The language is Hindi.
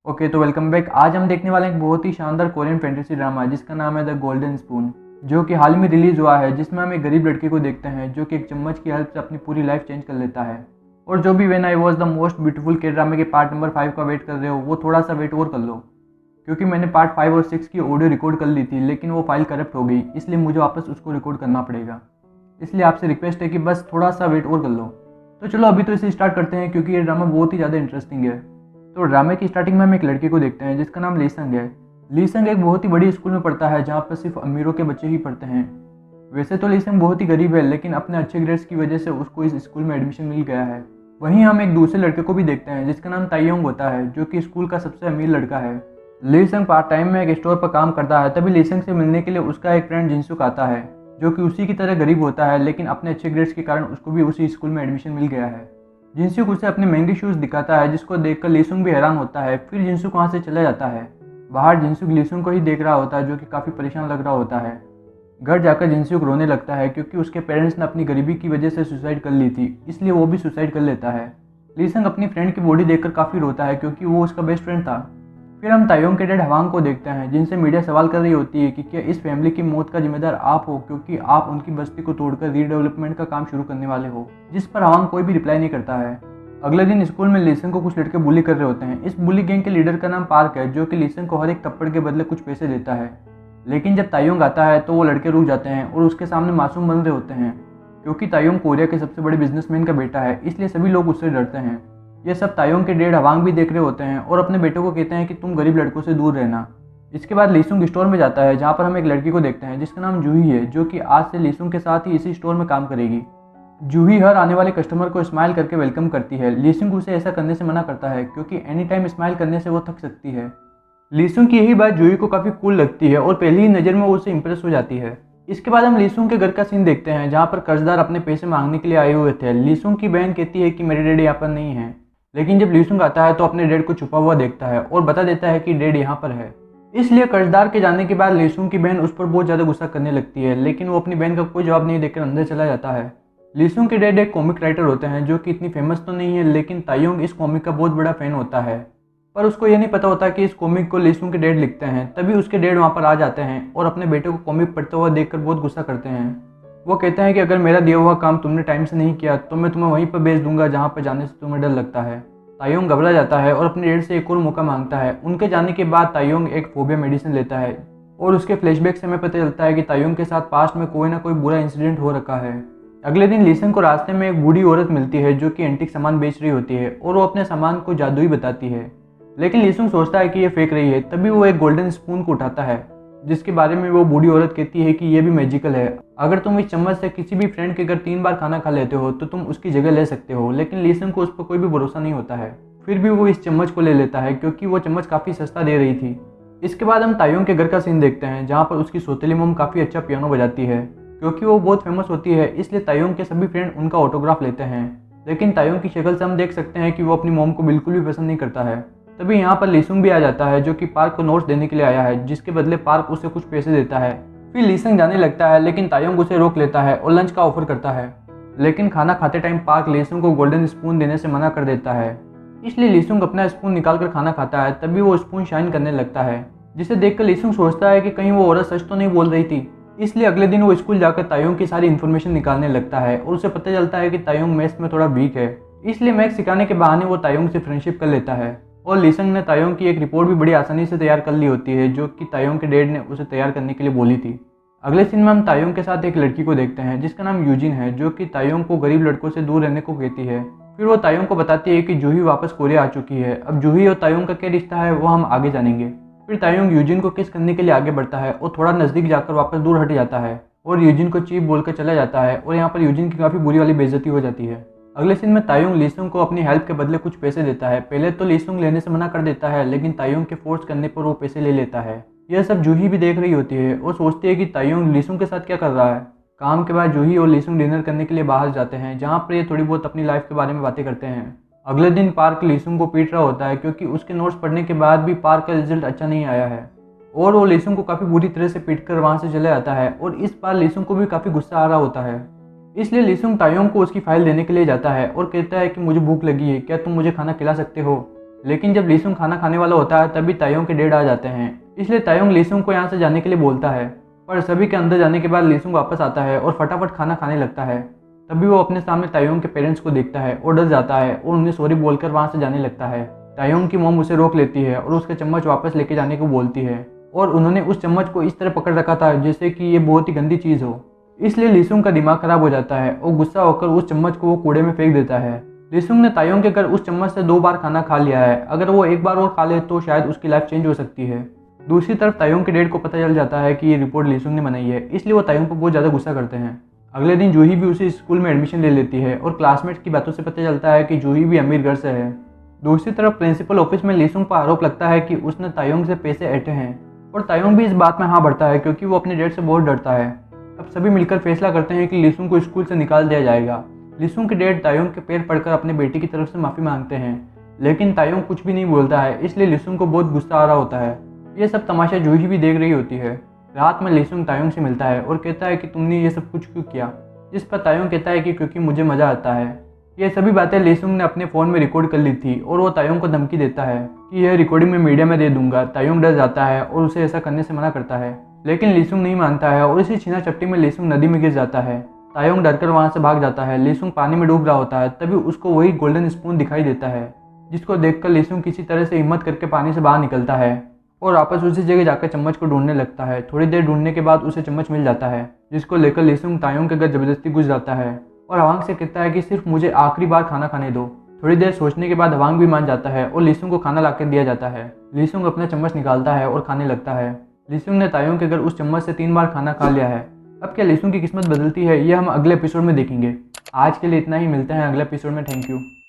ओके तो वेलकम बैक। आज हम देखने वाले हैं एक बहुत ही शानदार कोरियन फैंटेसी ड्रामा जिसका नाम है द गोल्डन स्पून, जो कि हाल में रिलीज हुआ है। जिसमें हम एक गरीब लड़के को देखते हैं जो कि एक चम्मच की हेल्प से अपनी पूरी लाइफ चेंज कर लेता है। और जो भी when I was the most beautiful के ड्रामे के पार्ट नंबर 5 का वेट कर रहे हो वो थोड़ा सा वेट और कर लो, क्योंकि मैंने पार्ट 5 और 6 की ऑडियो रिकॉर्ड कर ली थी, लेकिन वो फाइल करप्ट हो गई, इसलिए मुझे वापस उसको रिकॉर्ड करना पड़ेगा। इसलिए आपसे रिक्वेस्ट है कि बस थोड़ा सा वेट और कर लो। तो चलो अभी तो इसे स्टार्ट करते हैं, क्योंकि ये ड्रामा बहुत ही ज़्यादा इंटरेस्टिंग है। तो ड्रामे की स्टार्टिंग में हम एक लड़के को देखते हैं जिसका नाम लीसंग है। लीसंग एक बहुत ही बड़ी स्कूल में पढ़ता है जहाँ पर सिर्फ अमीरों के बच्चे ही पढ़ते हैं। वैसे तो लीसंग बहुत ही गरीब है, लेकिन अपने अच्छे ग्रेड्स की वजह से उसको इस स्कूल में एडमिशन मिल गया है। वहीं हम एक दूसरे लड़के को भी देखते हैं जिसका नाम ताइयोंग होता है, जो कि स्कूल का सबसे अमीर लड़का है। लीसंग पार्ट टाइम में एक स्टोर पर काम करता है। तभी लीसंग से मिलने के लिए उसका एक फ्रेंड जिनसुक आता है, जो कि उसी की तरह गरीब होता है, लेकिन अपने अच्छे ग्रेड्स के कारण उसको भी उसी स्कूल में एडमिशन मिल गया है। जिनसुक उसे अपने महंगे शूज़ दिखाता है, जिसको देखकर लीसुंग भी हैरान होता है। फिर जिनसुक वहाँ से चला जाता है। बाहर जिनसुक लीसुंग को ही देख रहा होता है, जो कि काफ़ी परेशान लग रहा होता है। घर जाकर जिनसुक रोने लगता है, क्योंकि उसके पेरेंट्स ने अपनी गरीबी की वजह से सुसाइड कर ली थी, इसलिए वो भी सुसाइड कर लेता है। लीसंग अपनी फ्रेंड की बॉडी देखकर काफ़ी रोता है, क्योंकि वो उसका बेस्ट फ्रेंड था। फिर हम तायोंग के डैड हवांग को देखते हैं, जिनसे मीडिया सवाल कर रही होती है कि क्या इस फैमिली की मौत का जिम्मेदार आप हो, क्योंकि आप उनकी बस्ती को तोड़कर रीडेवलपमेंट का काम शुरू करने वाले हो। जिस पर हवांग कोई भी रिप्लाई नहीं करता है। अगले दिन स्कूल में लीसंग को कुछ लड़के बुली कर रहे होते हैं। इस बुली गैंग के लीडर का नाम पार्क है, जो कि लीसंग को हर एक थप्पड़ के बदले कुछ पैसे देता है। लेकिन जब तायोंग आता है तो वो लड़के रुक जाते हैं और उसके सामने मासूम बन रहे होते हैं, क्योंकि तायोंग कोरिया के सबसे बड़े बिजनेसमैन का बेटा है, इसलिए सभी लोग उससे डरते हैं। ये सब तायोंग के डैड हवांग भी देख रहे होते हैं और अपने बेटे को कहते हैं कि तुम गरीब लड़कों से दूर रहना। इसके बाद लीसुंग स्टोर में जाता है, जहाँ पर हम एक लड़की को देखते हैं जिसका नाम जूही है, जो कि आज से लीसुंग के साथ ही इसी स्टोर में काम करेगी। जूही हर आने वाले कस्टमर को स्माइल करके वेलकम करती है। लीसुंग उसे ऐसा करने से मना करता है, क्योंकि एनी टाइम स्माइल करने से वो थक सकती है। लीसुंग की यही बात जूही को काफ़ी कूल लगती है और पहली ही नज़र में वो उससे इंप्रेस हो जाती है। इसके बाद हम लीसुंग के घर का सीन देखते हैं, जहाँ पर कर्जदार अपने पैसे मांगने के लिए आए हुए थे। लीसुंग की बहन कहती है कि मेरे डैड यहाँ पर नहीं है, लेकिन जब लीसुंग आता है तो अपने डैड को छुपा हुआ देखता है और बता देता है कि डैड यहाँ पर है। इसलिए कर्जदार के जाने के बाद लीसुंग की बहन उस पर बहुत ज़्यादा गुस्सा करने लगती है, लेकिन वो अपनी बहन का कोई जवाब नहीं देकर अंदर चला जाता है। लीसुंग के डैड एक कॉमिक राइटर होते हैं, जो कि इतनी फेमस तो नहीं है, लेकिन तायोंग इस कॉमिक का बहुत बड़ा फैन होता है। पर उसको ये नहीं पता होता कि इस कॉमिक को लीसुंग के डैड लिखते हैं। तभी उसके डैड वहाँ पर आ जाते हैं और अपने बेटे को कॉमिक पढ़ते हुआ देखकर बहुत गुस्सा करते हैं। वो कहते हैं कि अगर मेरा दिया हुआ काम तुमने टाइम से नहीं किया तो मैं तुम्हें वहीं पर भेज दूंगा जहाँ पर जाने से तुम्हें डर लगता है। तायोंग घबरा जाता है और अपने डैड से एक और मौका मांगता है। उनके जाने के बाद तायोंग एक फोबिया मेडिसिन लेता है और उसके फ्लैशबैक से हमें पता चलता है कि तायोंग के साथ पास्ट में कोई ना कोई बुरा इंसिडेंट हो रखा है। अगले दिन लीसंग को रास्ते में एक बूढ़ी औरत मिलती है, जो कि एंटीक सामान बेच रही होती है और वो अपने सामान को जादुई बताती है। लेकिन लीसुंग सोचता है कि ये फेंक रही है। तभी वो एक गोल्डन स्पून को उठाता है, जिसके बारे में वो बूढ़ी औरत कहती है कि ये भी मैजिकल है। अगर तुम इस चम्मच से किसी भी फ्रेंड के घर 3 बार खाना खा लेते हो तो तुम उसकी जगह ले सकते हो। लेकिन लीसुंग को उस पर कोई भी भरोसा नहीं होता है। फिर भी वो इस चम्मच को ले लेता है, क्योंकि वो चम्मच काफ़ी सस्ता दे रही थी। इसके बाद हम तायोंग के घर का सीन देखते हैं, जहाँ पर उसकी सौतेली मोम काफ़ी अच्छा पियानो बजाती है। क्योंकि वो बहुत फेमस होती है, इसलिए तायोंग के सभी फ्रेंड उनका ऑटोग्राफ लेते हैं। लेकिन तायोंग की शक्ल से हम देख सकते हैं कि वो अपनी मोम को बिल्कुल भी पसंद नहीं करता है। तभी यहाँ पर लीसुंग भी आ जाता है, जो कि पार्क को नोट्स देने के लिए आया है, जिसके बदले पार्क उसे कुछ पैसे देता है। फिर लीसुंग जाने लगता है, लेकिन तायोंग उसे रोक लेता है और लंच का ऑफर करता है। लेकिन खाना खाते टाइम पार्क लीसुंग को गोल्डन स्पून देने से मना कर देता है। इसलिए लीसुंग अपना स्पून निकालकर खाना खाता है। तभी वो स्पून शाइन करने लगता है, जिसे देखकर लीसुंग सोचता है कि कहीं वो औरत सच तो नहीं बोल रही थी। इसलिए अगले दिन वो स्कूल जाकर तायोंग की सारी इन्फॉर्मेशन निकालने लगता है और उसे पता चलता है कि तायोंग मैथ्स में थोड़ा वीक है। इसलिए मैथ्स सिखाने के बहाने वो तायोंग से फ्रेंडशिप कर लेता है। और लीसंग ने तायोंग की एक रिपोर्ट भी बड़ी आसानी से तैयार कर ली होती है, जो कि तायोंग के डैड ने उसे तैयार करने के लिए बोली थी। अगले सीन में हम तायोंग के साथ एक लड़की को देखते हैं जिसका नाम यूजिन है, जो कि तायोंग को गरीब लड़कों से दूर रहने को कहती है। फिर वो तायोंग को बताती है कि जूही वापस कोरिया आ चुकी है। अब जूही और तायोंग का क्या रिश्ता है वो हम आगे जानेंगे। फिर तायोंग यूजिन को किस करने के लिए आगे बढ़ता है और थोड़ा नज़दीक जाकर वापस दूर हट जाता है और यूजिन को चीप बोलकर चला जाता है और यहाँ पर यूजिन की काफ़ी बुरी वाली बेइज्जती हो जाती है। अगले सीन में तायोंग लीसुंग को अपनी हेल्प के बदले कुछ पैसे देता है। पहले तो लीसुंग लेने से मना कर देता है, लेकिन तायोंग के फोर्स करने पर वो पैसे ले लेता है। यह सब जूही भी देख रही होती है और सोचती है कि तायोंग लीसुंग के साथ क्या कर रहा है। काम के बाद जूही और लीसुंग डिनर करने के लिए बाहर जाते हैं, जहाँ पर ये थोड़ी बहुत अपनी लाइफ के बारे में बातें करते हैं। अगले दिन पार्क लीसुंग को पीट रहा होता है, क्योंकि उसके नोट्स पढ़ने के बाद भी पार्क का रिजल्ट अच्छा नहीं आया है और वो लीसुंग को काफ़ी बुरी तरह से पीट कर वहाँ से चला जाता है। और इस बार लीसुंग को भी काफ़ी गुस्सा आ रहा होता है। इसलिए लीसुंग तायोंग को उसकी फाइल देने के लिए जाता है और कहता है कि मुझे भूख लगी है, क्या तुम मुझे खाना खिला सकते हो। लेकिन जब लीसुंग खाना खाने वाला होता है तभी तायोंग के डैड आ जाते हैं, इसलिए तायोंग लीसुंग को यहाँ से जाने के लिए बोलता है। पर सभी के अंदर जाने के बाद लीसुंग वापस आता है और फटाफट खाना खाने लगता है। तभी वो अपने सामने तायोंग के पेरेंट्स को देखता है और डर जाता है और उन्हें सॉरी बोलकर वहाँ से जाने लगता है। तायोंग की मॉम उसे रोक लेती है और उसका चम्मच वापस लेके जाने को बोलती है, और उन्होंने उस चम्मच को इस तरह पकड़ रखा था जैसे कि ये बहुत ही गंदी चीज़ हो। इसलिए लीसुंग का दिमाग खराब हो जाता है और गुस्सा होकर उस चम्मच को वो कूड़े में फेंक देता है। लीसुंग ने तायोंग के घर उस चम्मच से 2 बार खाना खा लिया है, अगर वो एक बार और खा ले तो शायद उसकी लाइफ चेंज हो सकती है। दूसरी तरफ तायोंग के डैड को पता चल जाता है कि ये रिपोर्ट लीसुंग ने बनाई है, इसलिए वो तायोंग पर बहुत ज़्यादा गुस्सा करते हैं। अगले दिन जूही भी उसी स्कूल में एडमिशन ले लेती है और क्लासमेट्स की बातों से पता चलता है कि जूही भी अमीर घर से है। दूसरी तरफ प्रिंसिपल ऑफिस में लीसुंग पर आरोप लगता है कि उसने तायोंग से पैसे ऐंठे हैं, और तायोंग भी इस बात में हाँ भरता है क्योंकि वो अपने डैड से बहुत डरता है। अब सभी मिलकर फैसला करते हैं कि लीसुंग को स्कूल से निकाल दिया जाएगा। लीसुंग के डैड तायोंग के पैर पड़कर अपने बेटी की तरफ से माफ़ी मांगते हैं, लेकिन तायोंग कुछ भी नहीं बोलता है, इसलिए लीसुंग को बहुत गुस्सा आ रहा होता है। ये सब तमाशा जूही भी देख रही होती है। रात में लीसुंग तायोंग से मिलता है और कहता है कि तुमने ये सब कुछ क्यों किया, जिस पर तायोंग कहता है कि क्योंकि मुझे मज़ा आता है। ये सभी बातें लीसुंग ने अपने फ़ोन में रिकॉर्ड कर ली थी और वो तायोंग को धमकी देता है कि यह रिकॉर्डिंग मैं मीडिया में दे दूंगा। तायोंग डर जाता है और उसे ऐसा करने से मना करता है, लेकिन लीसुंग नहीं मानता है और इसी छीना चपटी में लीसुंग नदी में गिर जाता है। तायोंग डरकर वहाँ से भाग जाता है। लीसुंग पानी में डूब रहा होता है, तभी उसको वही गोल्डन स्पून दिखाई देता है, जिसको देखकर लीसुंग किसी तरह से हिम्मत करके पानी से बाहर निकलता है और वापस उसी जगह जाकर चम्मच को ढूंढने लगता है। थोड़ी देर ढूंढने के बाद उसे चम्मच मिल जाता है, जिसको लेकर लीसुंग तायोंग के घर जबरदस्ती घुस जाता है और हवांग से कहता है कि सिर्फ मुझे आखिरी बार खाना खाने दो। थोड़ी देर सोचने के बाद हवांग भी मान जाता है और लीसुंग को खाना लाकर दिया जाता है। लीसुंग अपना चम्मच निकालता है और खाने लगता है। लीसुंग ने तायोंग के घर उस चम्मच से 3 बार खाना खा लिया है। अब क्या लीसुंग की किस्मत बदलती है, ये हम अगले एपिसोड में देखेंगे। आज के लिए इतना ही, मिलते हैं अगले एपिसोड में। Thank you.